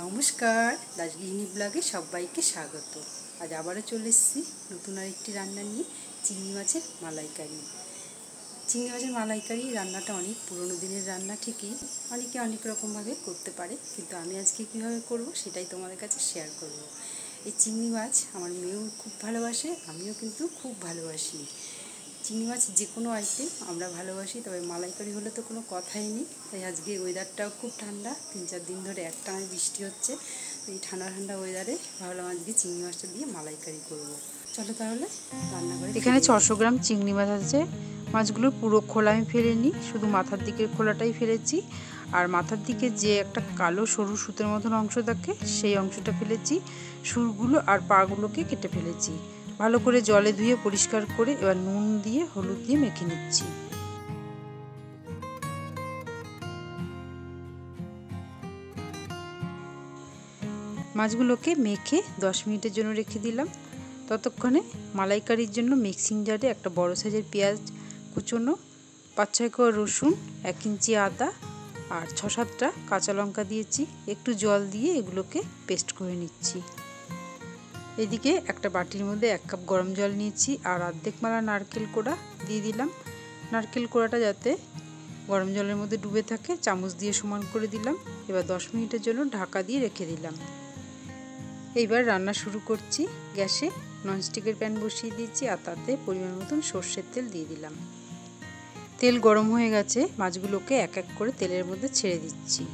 নমস্কার, দাসগৃহিণী ব্লগে সবাইকে স্বাগত। আজ আবারও চলে এসেছি নতুন আরেকটি রান্না নিয়ে, চিংড়ি মাছের মালাইকারি। চিংড়ি মাছের মালাইকারি রান্নাটা অনেক পুরনো দিনের রান্না, ঠিকই অনেকে অনেক রকমভাবে করতে পারে, কিন্তু আমি আজকে কীভাবে করব সেটাই তোমাদের কাছে শেয়ার করব। এই চিংড়ি মাছ আমার মেয়েও খুব ভালোবাসে, আমিও কিন্তু খুব ভালোবাসি। চিংড়ি মাছ যে কোনো আইটেম আমরা ভালোবাসি, তবে মালাইকারি হলে তো কোনো কথাই নেই। তাই আজকে ওয়েদারটাও খুব ঠান্ডা, 3-4 দিন ধরে একটানা বৃষ্টি হচ্ছে। এই ঠান্ডা ঠান্ডা ওয়েদারে ভাবলাম আজকে চিংড়ি মাছটা দিয়ে মালাইকারি করব। চলো তাহলে রান্না করে। এখানে 600 গ্রাম চিংড়ি মাছ আছে। মাছগুলোর পুরো খোলা আমি ফেলিনি, শুধু মাথার দিকের খোলাটাই ফেলেছি। আর মাথার দিকে যে একটা কালো সরু সুতোর মতন অংশ থাকে সেই অংশটা ফেলেছি। সুরগুলো আর পাগুলোকে কেটে ফেলেছি। ভালো করে জলে ধুয়ে পরিষ্কার করে এবার নুন দিয়ে হলুদ দিয়ে মেখে নিচ্ছি। মাছগুলোকে মেখে 10 মিনিটের জন্য রেখে দিলাম। ততক্ষণে মালাইকারির জন্য মিক্সিং জারে একটা বড় সাইজের পেঁয়াজ কুচোনো, 5-6 কোয়া রসুন, 1 ইঞ্চি আদা আর 6-7টা কাঁচা লঙ্কা দিয়েছি। একটু জল দিয়ে এগুলোকে পেস্ট করে নিচ্ছি। এদিকে একটা বাটির মধ্যে 1 কাপ গরম জল নিয়েছি আর অর্ধেক মালা নারকেল কোড়া দিয়ে দিলাম। নারকেল কোড়াটা যাতে গরম জলের মধ্যে ডুবে থাকে চামচ দিয়ে সমান করে দিলাম। এবার 10 মিনিটের জন্য ঢাকা দিয়ে রেখে দিলাম। এইবার রান্না শুরু করছি। গ্যাসে ননস্টিকের প্যান বসিয়ে দিয়েছি আর তাতে পরিমাণ মতন সর্ষের তেল দিয়ে দিলাম। তেল গরম হয়ে গেছে, মাছগুলোকে এক এক করে তেলের মধ্যে ছেড়ে দিচ্ছি।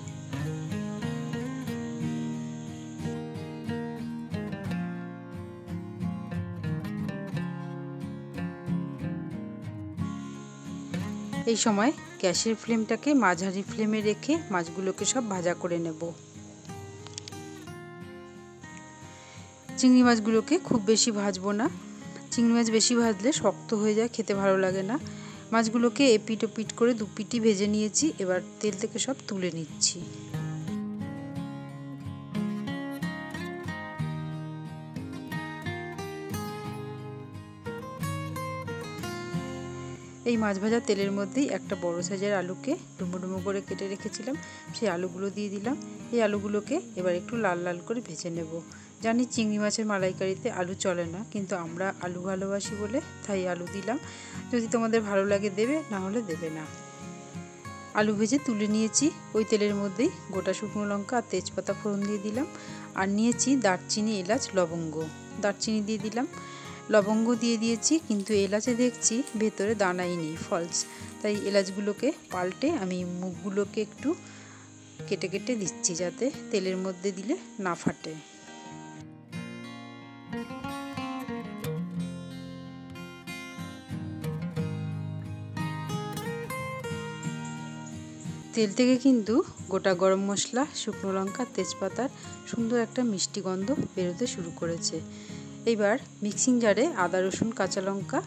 এই সময় গ্যাসের ফ্লেমটাকে মাঝারি ফ্লেমে রেখে মাছগুলোকে সব ভাজা করে নেব। চিংড়ি মাছগুলোকে খুব বেশি ভাজবো না, চিংড়ি মাছ বেশি ভাজলে শক্ত হয়ে যায়, খেতে ভালো লাগে না। মাছগুলোকে এপিট ওপিট করে 2 পিঠই ভেজে নিয়েছি। এবার তেল থেকে সব তুলে নিচ্ছি। এই মাছ ভাজা তেলের মধ্যেই একটা বড় সাইজের আলুকে ডুমো ডুমো করে কেটে রেখেছিলাম, সেই আলুগুলো দিয়ে দিলাম। এই আলুগুলোকে এবার একটু লাল লাল করে ভেজে নেব। জানি চিংড়ি মাছের মালাইকারিতে আলু চলে না, কিন্তু আমরা আলু ভালোবাসি বলে তাই আলু দিলাম। যদি তোমাদের ভালো লাগে দেবে, না হলে দেবে না। আলু ভেজে তুলে নিয়েছি। ওই তেলের মধ্যেই গোটা শুকনো লঙ্কা আর তেজপাতা ফোড়ন দিয়ে দিলাম। আর নিয়েছি দারচিনি, এলাচ, লবঙ্গ। দারচিনি দিয়ে দিলাম, লবঙ্গ দিয়ে দিয়েছি, কিন্তু এলাচে দেখছি ভেতরে দানাই নেই, ফলস। তাই এলাচগুলোকে পাল্টে আমি মুখগুলোকে একটু কেটে কেটে দিচ্ছি, যাতে তেলের মধ্যে দিলে না ফাটে। তেল থেকে কিন্তু গোটা গরম মশলা, শুকনো লঙ্কা, তেজপাতার সুন্দর একটা মিষ্টি গন্ধ বেরোতে শুরু করেছে। এইবার মিক্সিং জারে আদা, রসুন, কাঁচা লঙ্কা,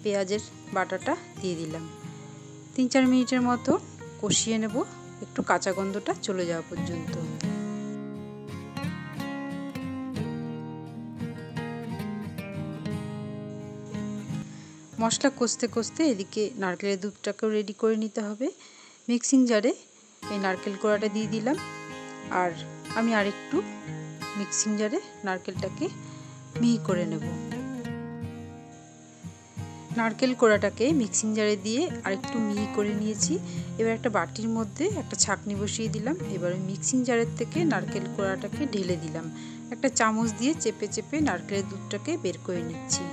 পেঁয়াজের বাটাটা দিয়ে দিলাম। 3-4 মিনিটের মতো কষিয়ে নেব, একটু কাঁচা গন্ধটা চলে যাওয়া পর্যন্ত। মশলা কষতে কষতে এদিকে নারকেলের দুধটাকেও রেডি করে নিতে হবে। মিক্সিং জারে এই নারকেল কোড়াটা দিয়ে দিলাম, আর আমি আরেকটু মিক্সিং জারে নারকেলটাকে মিহি করে নেব। নারকেল কোড়াটাকে মিক্সিং জারে দিয়ে আরেকটু মিহি করে নিয়েছি। এবার একটা বাটির মধ্যে একটা ছাঁকনি বসিয়ে দিলাম। এবার মিক্সিং জারের থেকে নারকেল কোড়াটাকে ঢেলে দিলাম। একটা চামচ দিয়ে চেপে চেপে নারকেলের দুধটাকে বের করে নিচ্ছি।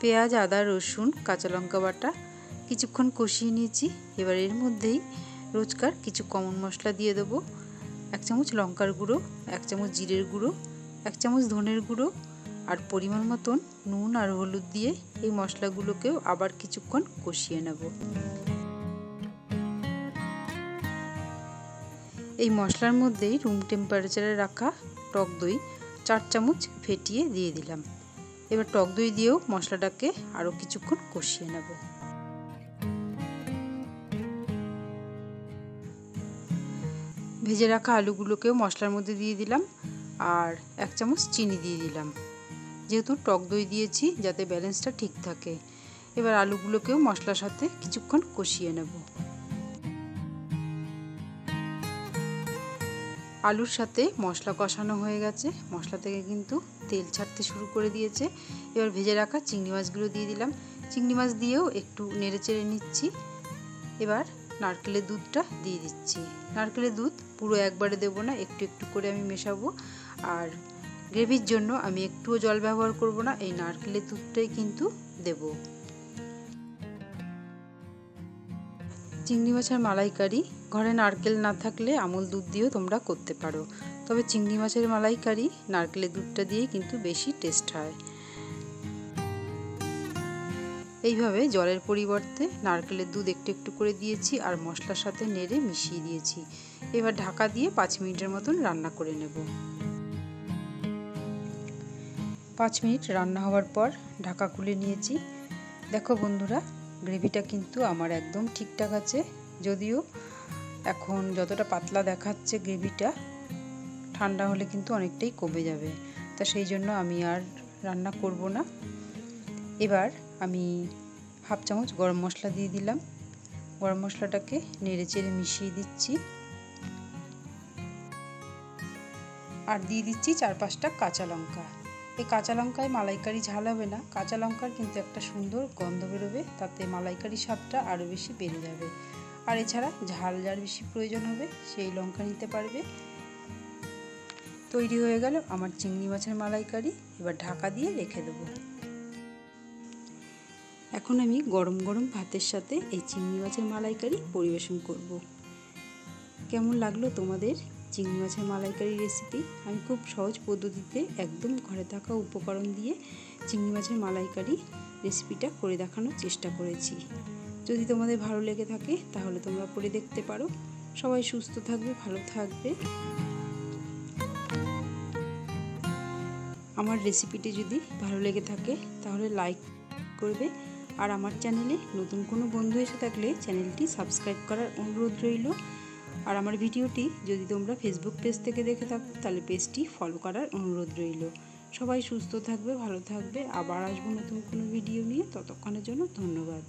পেঁয়াজ, আদা, রসুন, কাঁচা লঙ্কা বাটা কিছুক্ষণ কষিয়ে নিয়েছি। এবার এর মধ্যেই রোজকার কিছু কমন মশলা দিয়ে দেবো। 1 চামচ লঙ্কার গুঁড়ো, 1 চামচ জিরের গুঁড়ো, 1 চামচ ধনের গুঁড়ো আর পরিমাণ মতন নুন আর হলুদ দিয়ে এই মশলাগুলোকেও আবার কিছুক্ষণ কষিয়ে নেব। এই মশলার মধ্যেই রুম টেম্পারেচারে রাখা টক দই 4 চামচ ফেটিয়ে দিয়ে দিলাম। এবার টক দই দিয়েও মশলাটাকে আরও কিছুক্ষণ কষিয়ে নেব। ভেজে রাখা আলুগুলোকেও মশলার মধ্যে দিয়ে দিলাম আর 1 চামচ চিনি দিয়ে দিলাম। যেহেতু টক দই দিয়েছি, যাতে ব্যালেন্সটা ঠিক থাকে। এবার আলুগুলোকেও মশলার সাথে কিছুক্ষণ কষিয়ে নেব। আলুর সাথে মশলা কষানো হয়ে গেছে, মশলা থেকে কিন্তু তেল ছাড়তে শুরু করে দিয়েছে। এবার ভেজে রাখা চিংড়ি মাছগুলো দিয়ে দিলাম। চিংড়ি মাছ দিয়েও একটু নেড়ে চেড়ে নিচ্ছি। এবার নারকেলের দুধটা দিয়ে দিচ্ছি। নারকেলের দুধ পুরো একবারে দেবো না, একটু একটু করে আমি মেশাবো। আর গ্রেভির জন্য আমি একটুও জল ব্যবহার করব না, এই নারকেলের দুধটাই কিন্তু দেব। চিংড়ি মাছের মালাইকারি ঘরে নারকেল না থাকলে আমুল দুধ দিয়েও তোমরা করতে পারো, তবে চিংড়ি মাছের মালাইকারি নারকেলের দুধটা দিয়ে কিন্তু বেশি টেস্ট হয়। এইভাবে জলের পরিবর্তে নারকেলের দুধ একটু একটু করে দিয়েছি আর মশলার সাথে নেড়ে মিশিয়ে দিয়েছি। এবার ঢাকা দিয়ে 5 মিনিটের মতন রান্না করে নেব। 5 মিনিট রান্না হওয়ার পর ঢাকা খুলে নিয়েছি। দেখো বন্ধুরা, গ্রেভিটা কিন্তু আমার একদম ঠিকঠাক আছে, যদিও এখন যতটা পাতলা দেখাচ্ছে গ্রেভিটা, ঠান্ডা হলে কিন্তু অনেকটাই কমে যাবে, তা সেই জন্য আমি আর রান্না করব না। এবার আমি হাফ চামচ গরম মশলা দিয়ে দিলাম। গরম মশলাটাকে নেড়ে চেড়ে মিশিয়ে দিচ্ছি। আর দিয়ে দিচ্ছি 4-5টা কাঁচা লঙ্কা। এই কাঁচা লঙ্কায় মালাইকারি ঝাল হবে না, কাঁচা লঙ্কার কিন্তু একটা সুন্দর গন্ধ বেরোবে, তাতে মালাইকারি স্বাদটা আরও বেশি বেড়ে যাবে। আর এছাড়া ঝাল যার বেশি প্রয়োজন হবে সেই লঙ্কা নিতে পারবে। তৈরি হয়ে গেল আমার চিংড়ি মাছের মালাইকারি। এবার ঢাকা দিয়ে রেখে দেবো। এখন আমি গরম গরম ভাতের সাথে এই চিংড়ি মাছের মালাইকারি পরিবেশন করব। কেমন লাগলো তোমাদের চিংড়ি মাছের মালাইকারি রেসিপি? আমি খুব সহজ পদ্ধতিতে একদম ঘরে থাকা উপকরণ দিয়ে চিংড়ি মাছের মালাইকারি রেসিপিটা করে দেখানোর চেষ্টা করেছি। যদি তোমাদের ভালো লেগে থাকে তাহলে তোমরা করে দেখতে পারো। সবাই সুস্থ থাকবে, ভালো থাকবে। আমার রেসিপিটি যদি ভালো লেগে থাকে তাহলে লাইক করবে, আর আমার চ্যানেলে নতুন কোনো বন্ধু এসে থাকলে চ্যানেলটি সাবস্ক্রাইব করার অনুরোধ রইল। আর আমার ভিডিওটি যদি তোমরা ফেসবুক পেজ থেকে দেখে থাকো তাহলে পেজটি ফলো করার অনুরোধ রইল। সবাই সুস্থ থাকবে, ভালো থাকবে। আবার আসবো নতুন কোনো ভিডিও নিয়ে, ততক্ষণের জন্য ধন্যবাদ।